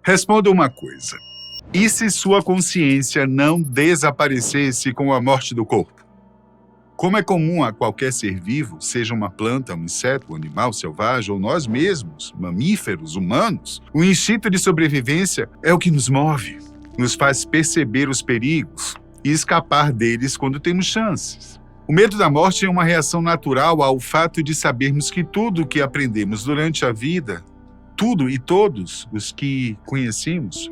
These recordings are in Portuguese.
Responda uma coisa. E se sua consciência não desaparecesse com a morte do corpo? Como é comum a qualquer ser vivo, seja uma planta, um inseto, um animal selvagem ou nós mesmos, mamíferos, humanos, o instinto de sobrevivência é o que nos move, nos faz perceber os perigos e escapar deles quando temos chances. O medo da morte é uma reação natural ao fato de sabermos que tudo o que aprendemos durante a vida, tudo e todos os que conhecemos,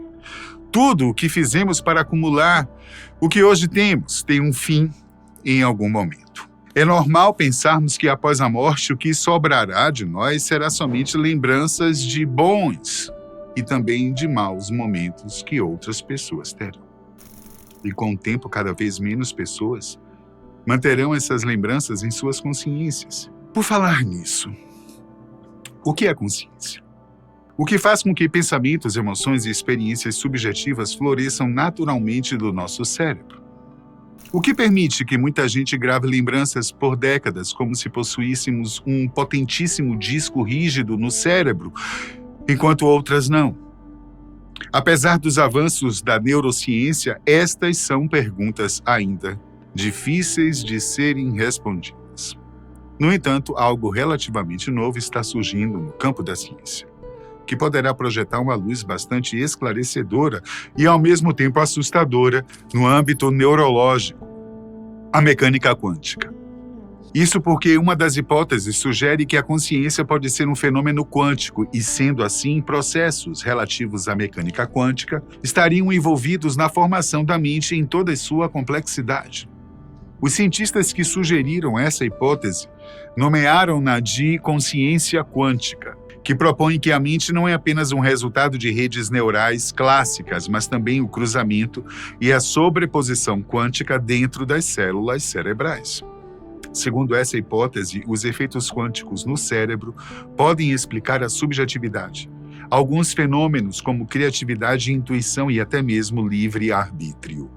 tudo o que fizemos para acumular o que hoje temos, tem um fim em algum momento. É normal pensarmos que após a morte o que sobrará de nós será somente lembranças de bons e também de maus momentos que outras pessoas terão. E com o tempo, cada vez menos pessoas manterão essas lembranças em suas consciências. Por falar nisso, o que é consciência? O que faz com que pensamentos, emoções e experiências subjetivas floresçam naturalmente do nosso cérebro? O que permite que muita gente grave lembranças por décadas como se possuíssemos um potentíssimo disco rígido no cérebro, enquanto outras não? Apesar dos avanços da neurociência, estas são perguntas ainda difíceis de serem respondidas. No entanto, algo relativamente novo está surgindo no campo da ciência, que poderá projetar uma luz bastante esclarecedora e, ao mesmo tempo, assustadora no âmbito neurológico, a mecânica quântica. Isso porque uma das hipóteses sugere que a consciência pode ser um fenômeno quântico e, sendo assim, processos relativos à mecânica quântica estariam envolvidos na formação da mente em toda a sua complexidade. Os cientistas que sugeriram essa hipótese nomearam-na de consciência quântica, que propõe que a mente não é apenas um resultado de redes neurais clássicas, mas também o cruzamento e a sobreposição quântica dentro das células cerebrais. Segundo essa hipótese, os efeitos quânticos no cérebro podem explicar a subjetividade, alguns fenômenos como criatividade, intuição e até mesmo livre-arbítrio.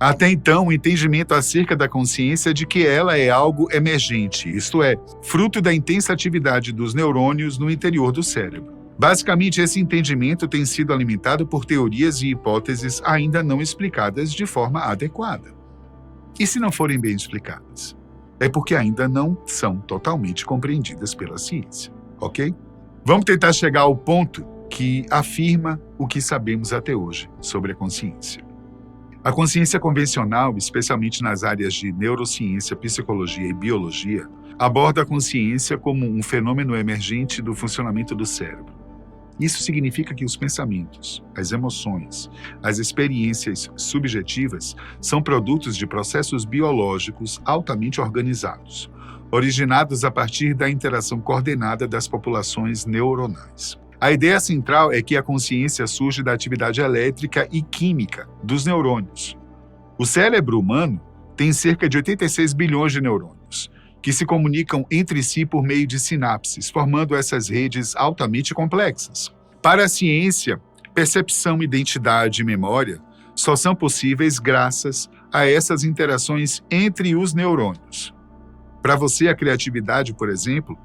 Até então, o entendimento acerca da consciência é de que ela é algo emergente, isto é, fruto da intensa atividade dos neurônios no interior do cérebro. Basicamente, esse entendimento tem sido alimentado por teorias e hipóteses ainda não explicadas de forma adequada. E se não forem bem explicadas? É porque ainda não são totalmente compreendidas pela ciência, ok? Vamos tentar chegar ao ponto que afirma o que sabemos até hoje sobre a consciência. A consciência convencional, especialmente nas áreas de neurociência, psicologia e biologia, aborda a consciência como um fenômeno emergente do funcionamento do cérebro. Isso significa que os pensamentos, as emoções, as experiências subjetivas são produtos de processos biológicos altamente organizados, originados a partir da interação coordenada das populações neuronais. A ideia central é que a consciência surge da atividade elétrica e química dos neurônios. O cérebro humano tem cerca de 86 bilhões de neurônios, que se comunicam entre si por meio de sinapses, formando essas redes altamente complexas. Para a ciência, percepção, identidade e memória só são possíveis graças a essas interações entre os neurônios. Para você, a criatividade, por exemplo,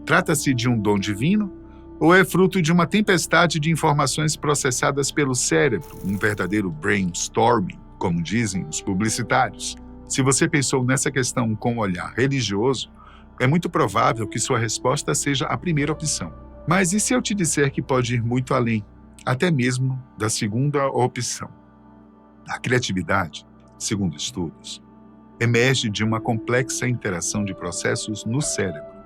trata-se de um dom divino ou é fruto de uma tempestade de informações processadas pelo cérebro, um verdadeiro brainstorming, como dizem os publicitários? Se você pensou nessa questão com um olhar religioso, é muito provável que sua resposta seja a primeira opção. Mas e se eu te disser que pode ir muito além, até mesmo da segunda opção? A criatividade, segundo estudos, emerge de uma complexa interação de processos no cérebro,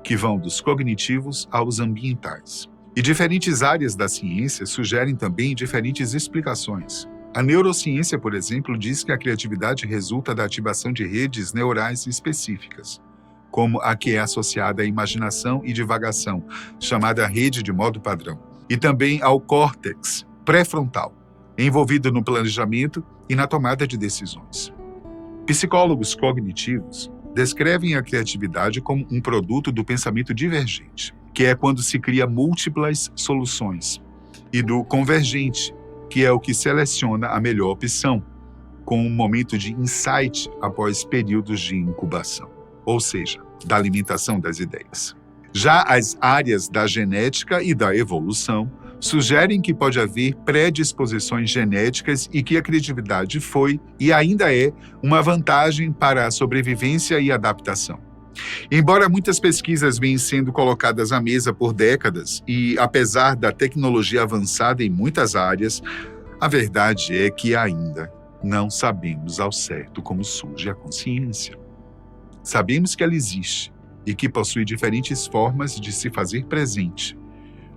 que vão dos cognitivos aos ambientais. E diferentes áreas da ciência sugerem também diferentes explicações. A neurociência, por exemplo, diz que a criatividade resulta da ativação de redes neurais específicas, como a que é associada à imaginação e divagação, chamada rede de modo padrão, e também ao córtex pré-frontal, envolvido no planejamento e na tomada de decisões. Psicólogos cognitivos descrevem a criatividade como um produto do pensamento divergente, que é quando se cria múltiplas soluções, e do convergente, que é o que seleciona a melhor opção, com um momento de insight após períodos de incubação, ou seja, da alimentação das ideias. Já as áreas da genética e da evolução sugerem que pode haver predisposições genéticas e que a criatividade foi e ainda é uma vantagem para a sobrevivência e adaptação. Embora muitas pesquisas venham sendo colocadas à mesa por décadas e apesar da tecnologia avançada em muitas áreas, a verdade é que ainda não sabemos ao certo como surge a consciência. Sabemos que ela existe e que possui diferentes formas de se fazer presente.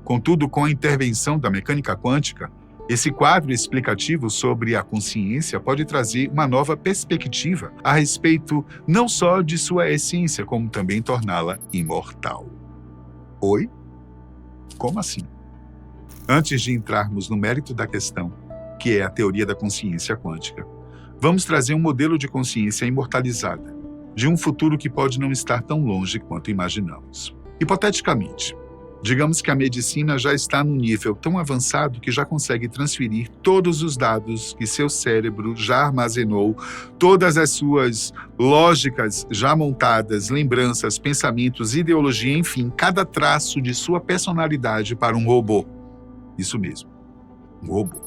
Contudo, com a intervenção da mecânica quântica, esse quadro explicativo sobre a consciência pode trazer uma nova perspectiva a respeito não só de sua essência, como também torná-la imortal. Oi? Como assim? Antes de entrarmos no mérito da questão, que é a teoria da consciência quântica, vamos trazer um modelo de consciência imortalizada, de um futuro que pode não estar tão longe quanto imaginamos. Hipoteticamente, digamos que a medicina já está num nível tão avançado que já consegue transferir todos os dados que seu cérebro já armazenou, todas as suas lógicas já montadas, lembranças, pensamentos, ideologia, enfim, cada traço de sua personalidade para um robô. Isso mesmo, um robô.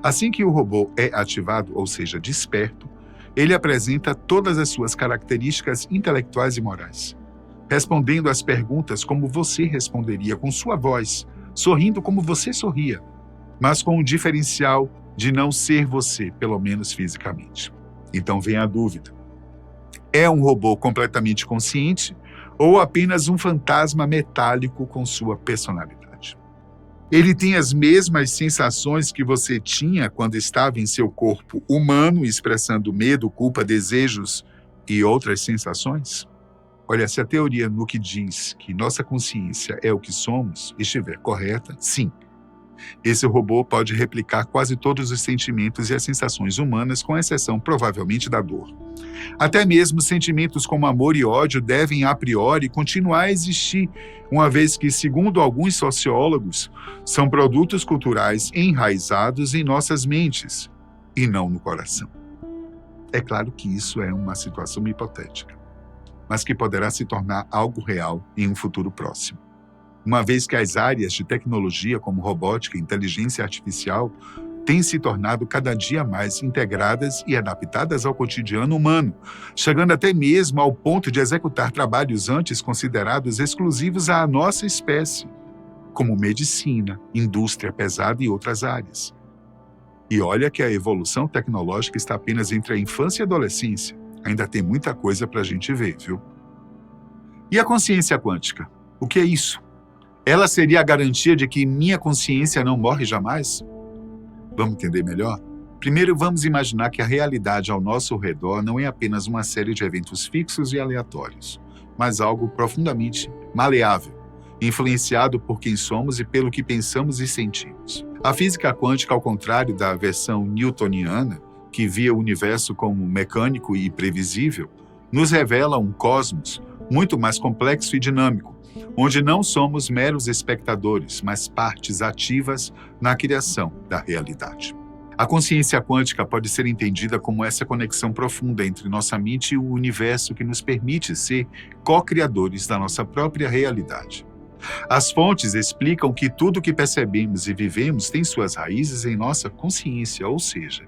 Assim que o robô é ativado, ou seja, desperto, ele apresenta todas as suas características intelectuais e morais, respondendo às perguntas como você responderia com sua voz, sorrindo como você sorria, mas com o diferencial de não ser você, pelo menos fisicamente. Então vem a dúvida. É um robô completamente consciente ou apenas um fantasma metálico com sua personalidade? Ele tem as mesmas sensações que você tinha quando estava em seu corpo humano, expressando medo, culpa, desejos e outras sensações? Olha, se a teoria no que diz que nossa consciência é o que somos estiver correta, sim. Esse robô pode replicar quase todos os sentimentos e as sensações humanas, com exceção, provavelmente, da dor. Até mesmo sentimentos como amor e ódio devem, a priori, continuar a existir, uma vez que, segundo alguns sociólogos, são produtos culturais enraizados em nossas mentes, e não no coração. É claro que isso é uma situação hipotética, mas que poderá se tornar algo real em um futuro próximo. Uma vez que as áreas de tecnologia como robótica e inteligência artificial têm se tornado cada dia mais integradas e adaptadas ao cotidiano humano, chegando até mesmo ao ponto de executar trabalhos antes considerados exclusivos à nossa espécie, como medicina, indústria pesada e outras áreas. E olha que a evolução tecnológica está apenas entre a infância e a adolescência. Ainda tem muita coisa para a gente ver, viu? E a consciência quântica? O que é isso? Ela seria a garantia de que minha consciência não morre jamais? Vamos entender melhor? Primeiro, vamos imaginar que a realidade ao nosso redor não é apenas uma série de eventos fixos e aleatórios, mas algo profundamente maleável, influenciado por quem somos e pelo que pensamos e sentimos. A física quântica, ao contrário da versão newtoniana, que via o universo como mecânico e previsível, nos revela um cosmos muito mais complexo e dinâmico, onde não somos meros espectadores, mas partes ativas na criação da realidade. A consciência quântica pode ser entendida como essa conexão profunda entre nossa mente e o universo que nos permite ser co-criadores da nossa própria realidade. As fontes explicam que tudo que percebemos e vivemos tem suas raízes em nossa consciência, ou seja,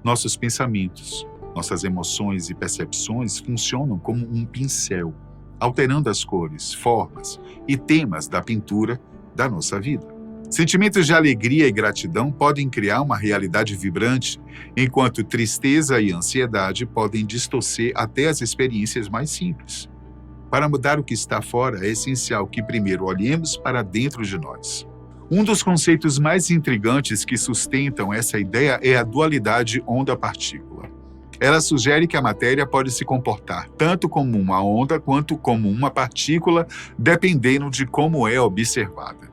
nossos pensamentos, nossas emoções e percepções funcionam como um pincel, alterando as cores, formas e temas da pintura da nossa vida. Sentimentos de alegria e gratidão podem criar uma realidade vibrante, enquanto tristeza e ansiedade podem distorcer até as experiências mais simples. Para mudar o que está fora, é essencial que primeiro olhemos para dentro de nós. Um dos conceitos mais intrigantes que sustentam essa ideia é a dualidade onda-partícula. Ela sugere que a matéria pode se comportar tanto como uma onda quanto como uma partícula, dependendo de como é observada.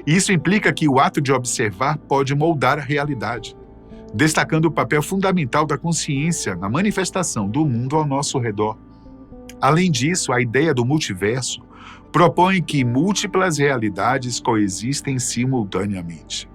Isso implica que o ato de observar pode moldar a realidade, destacando o papel fundamental da consciência na manifestação do mundo ao nosso redor. Além disso, a ideia do multiverso propõe que múltiplas realidades coexistem simultaneamente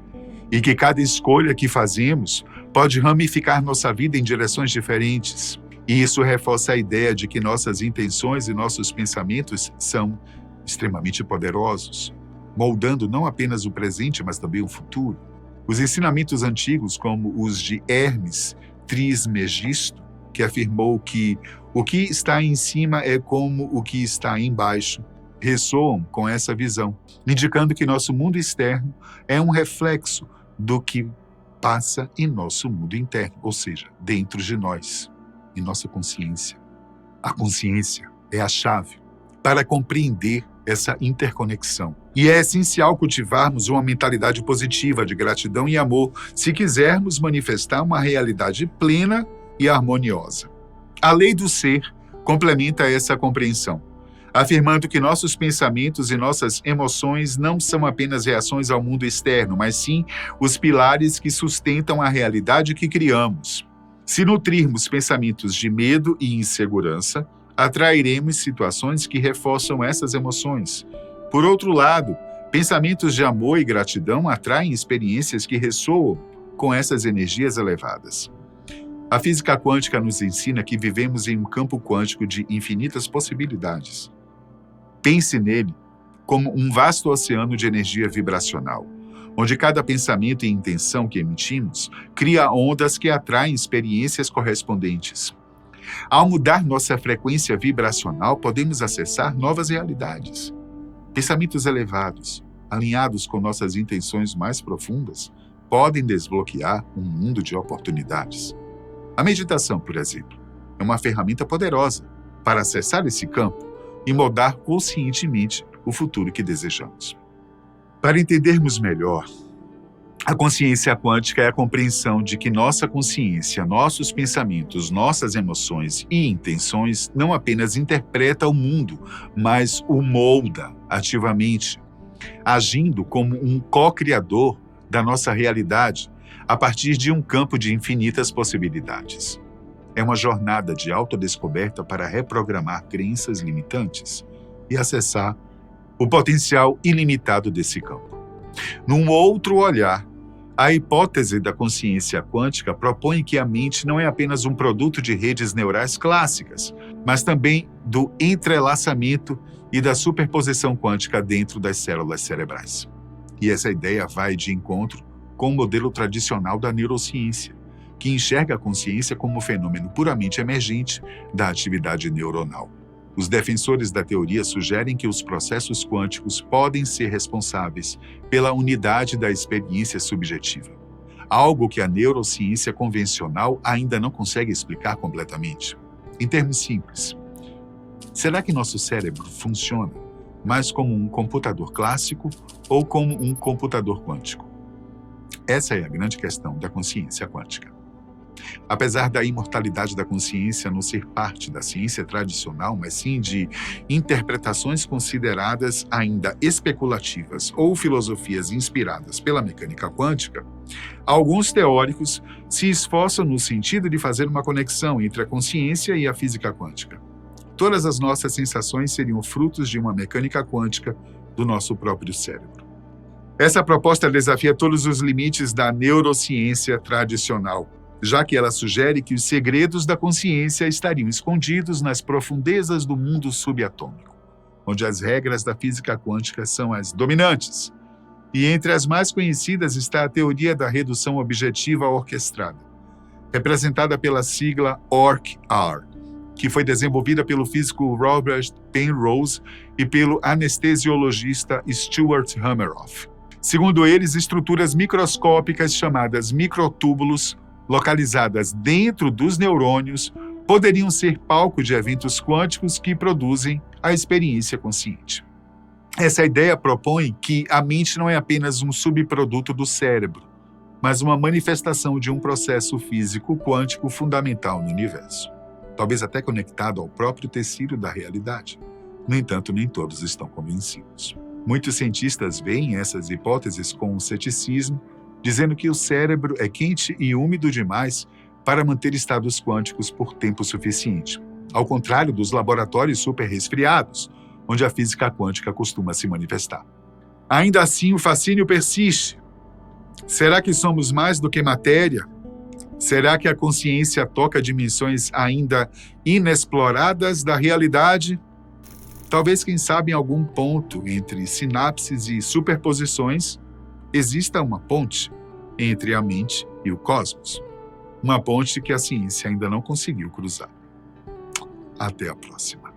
e que cada escolha que fazemos pode ramificar nossa vida em direções diferentes. E isso reforça a ideia de que nossas intenções e nossos pensamentos são extremamente poderosos. moldando não apenas o presente, mas também o futuro. Os ensinamentos antigos, como os de Hermes Trismegisto, que afirmou que o que está em cima é como o que está embaixo, ressoam com essa visão, indicando que nosso mundo externo é um reflexo do que passa em nosso mundo interno, ou seja, dentro de nós, em nossa consciência. A consciência é a chave para compreender essa interconexão. E é essencial cultivarmos uma mentalidade positiva de gratidão e amor se quisermos manifestar uma realidade plena e harmoniosa. A lei do ser complementa essa compreensão, afirmando que nossos pensamentos e nossas emoções não são apenas reações ao mundo externo, mas sim os pilares que sustentam a realidade que criamos. Se nutrirmos pensamentos de medo e insegurança, atrairemos situações que reforçam essas emoções. Por outro lado, pensamentos de amor e gratidão atraem experiências que ressoam com essas energias elevadas. A física quântica nos ensina que vivemos em um campo quântico de infinitas possibilidades. Pense nele como um vasto oceano de energia vibracional, onde cada pensamento e intenção que emitimos cria ondas que atraem experiências correspondentes. Ao mudar nossa frequência vibracional, podemos acessar novas realidades. Pensamentos elevados, alinhados com nossas intenções mais profundas, podem desbloquear um mundo de oportunidades. A meditação, por exemplo, é uma ferramenta poderosa para acessar esse campo e moldar conscientemente o futuro que desejamos. Para entendermos melhor, a consciência quântica é a compreensão de que nossa consciência, nossos pensamentos, nossas emoções e intenções não apenas interpretam o mundo, mas o molda ativamente, agindo como um co-criador da nossa realidade a partir de um campo de infinitas possibilidades. É uma jornada de autodescoberta para reprogramar crenças limitantes e acessar o potencial ilimitado desse campo. Num outro olhar, a hipótese da consciência quântica propõe que a mente não é apenas um produto de redes neurais clássicas, mas também do entrelaçamento e da superposição quântica dentro das células cerebrais. E essa ideia vai de encontro com o modelo tradicional da neurociência, que enxerga a consciência como um fenômeno puramente emergente da atividade neuronal. Os defensores da teoria sugerem que os processos quânticos podem ser responsáveis pela unidade da experiência subjetiva, algo que a neurociência convencional ainda não consegue explicar completamente. Em termos simples, será que nosso cérebro funciona mais como um computador clássico ou como um computador quântico? Essa é a grande questão da consciência quântica. Apesar da imortalidade da consciência não ser parte da ciência tradicional, mas sim de interpretações consideradas ainda especulativas ou filosofias inspiradas pela mecânica quântica, alguns teóricos se esforçam no sentido de fazer uma conexão entre a consciência e a física quântica. Todas as nossas sensações seriam frutos de uma mecânica quântica do nosso próprio cérebro. Essa proposta desafia todos os limites da neurociência tradicional, já que ela sugere que os segredos da consciência estariam escondidos nas profundezas do mundo subatômico, onde as regras da física quântica são as dominantes. E entre as mais conhecidas está a teoria da redução objetiva orquestrada, representada pela sigla ORC-R, que foi desenvolvida pelo físico Robert Penrose e pelo anestesiologista Stuart Hameroff. Segundo eles, estruturas microscópicas chamadas microtúbulos, localizadas dentro dos neurônios, poderiam ser palco de eventos quânticos que produzem a experiência consciente. Essa ideia propõe que a mente não é apenas um subproduto do cérebro, mas uma manifestação de um processo físico quântico fundamental no universo, talvez até conectado ao próprio tecido da realidade. No entanto, nem todos estão convencidos. Muitos cientistas veem essas hipóteses com ceticismo, dizendo que o cérebro é quente e úmido demais para manter estados quânticos por tempo suficiente, ao contrário dos laboratórios super-resfriados, onde a física quântica costuma se manifestar. Ainda assim, o fascínio persiste. Será que somos mais do que matéria? Será que a consciência toca dimensões ainda inexploradas da realidade? Talvez, quem sabe, em algum ponto entre sinapses e superposições, exista uma ponte entre a mente e o cosmos. Uma ponte que a ciência ainda não conseguiu cruzar. Até a próxima.